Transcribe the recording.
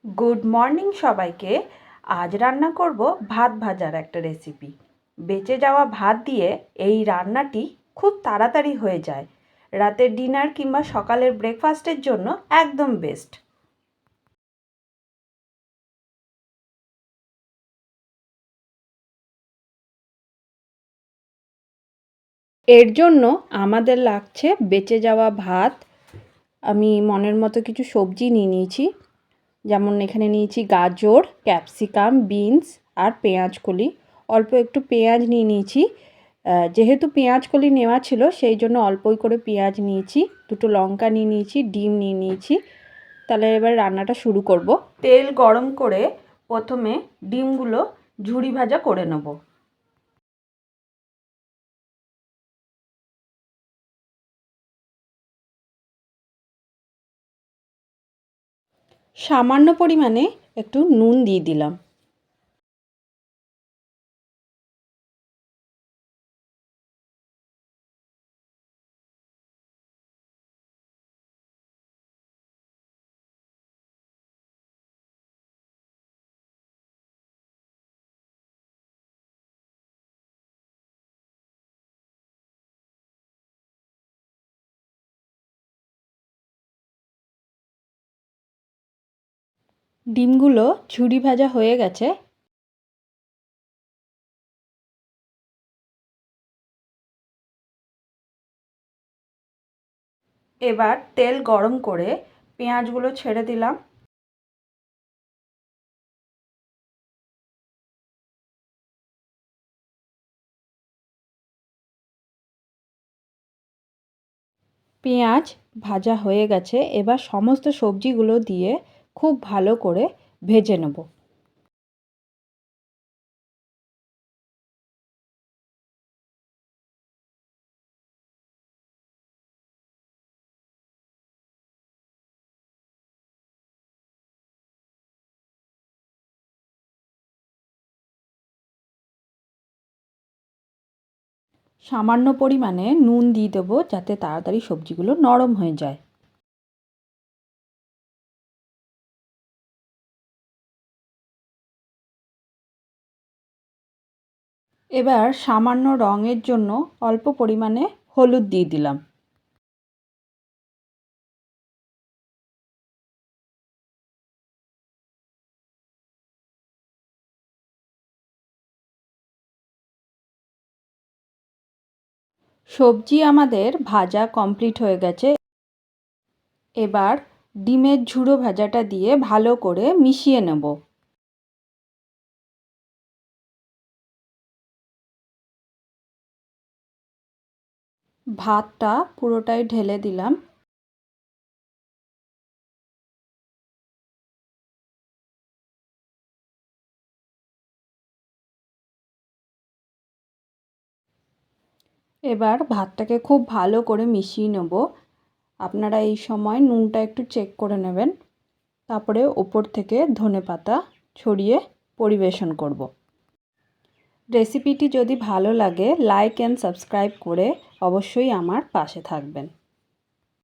Good morning সবাইকে। আজ রান্না করব ভাত ভাজার একটা রেসিপি। বেঁচে যাওয়া ভাত দিয়ে এই রান্নাটি খুব তাড়াতাড়ি হয়ে যায়। রাতের ডিনার কিংবা সকালের ব্রেকফাস্টের জন্য একদম বেস্ট। এর জন্য আমাদের লাগছে বেঁচে যাওয়া ভাত। আমি মনের মতো কিছু সবজি নিয়ে নিয়েছি, যেমন এখানে নিয়েছি গাজর, ক্যাপসিকাম, বিনস আর পেঁয়াজকলি। অল্প একটু পেঁয়াজ নিয়ে নিয়েছি। যেহেতু পেঁয়াজকলি নেওয়া ছিল সেই জন্য অল্পই করে পেঁয়াজ নিয়েছি। দুটো লঙ্কা নিয়ে নিয়েছি, ডিম নিয়ে নিয়েছি। তাহলে এবার রান্নাটা শুরু করব। তেল গরম করে প্রথমে ডিমগুলো ঝুরি ভাজা করে নেব। সামান্য পরিমাণে একটু নুন দিয়ে দিলাম। ডিমগুলো ঝুরি ভাজা হয়ে গেছে। এবার তেল গরম করে পেঁয়াজগুলো ছেড়ে দিলাম। পেঁয়াজ ভাজা হয়ে গেছে। এবার সমস্ত সবজিগুলো দিয়ে খুব ভালো করে ভেজে নেব। সামান্য পরিমাণে নুন দিয়ে দেবো যাতে তাড়াতাড়ি সবজিগুলো নরম হয়ে যায়। এবার সামান্য রঙের জন্য অল্প পরিমাণে হলুদ দিয়ে দিলাম। সবজি আমাদের ভাজা কমপ্লিট হয়ে গেছে। এবার ডিমের ঝুড়ো ভাজাটা দিয়ে ভালো করে মিশিয়ে নেব। ভাতটা পুরোটাই ঢেলে দিলাম। এবার ভাতটাকে খুব ভালো করে মিশিয়ে নেব। আপনারা এই সময় নুনটা একটু চেক করে নেবেন। তারপরে ওপর থেকে ধনেপাতা ছড়িয়ে পরিবেশন করব। রেসিপিটি যদি ভালো লাগে লাইক অ্যান্ড সাবস্ক্রাইব করে অবশ্যই আমার পাশে থাকবেন।